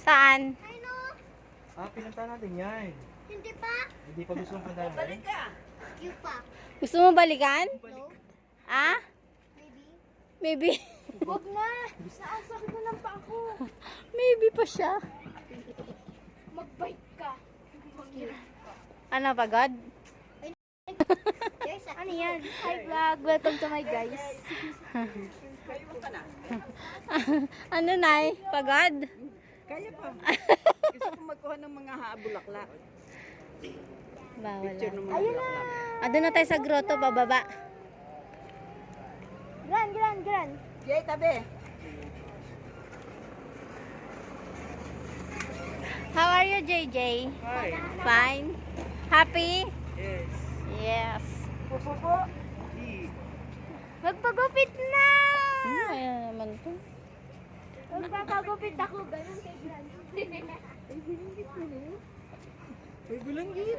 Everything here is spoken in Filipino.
Saan? Ano? Pinunta natin yan. Hindi pa? Hindi pa gusto mong punta natin? You pa? Gusto mo balikan? No? Ah? Maybe? Maybe. Wag na! Naasakit na lang pa ako. Maybe pa siya. Mag-bike ka. Ano, pagod? Ano yan? Hi vlog! Welcome to my guys. Ano, Nay? Pagod? Kaya pa. Gusto ko magkuha ng mga bulaklak. Bawal. Picture ng mga Ayun na! bulaklak. Doon na tayo sa grotto, pababa. Gran! Jay, tabi. How are you, JJ? Hi. Fine? Happy? Yes. Yes. Pupupo! Di. Magpagupit na! Ayan naman to. Magpapagupit ako. Ganun kay Gran. May bulanggit.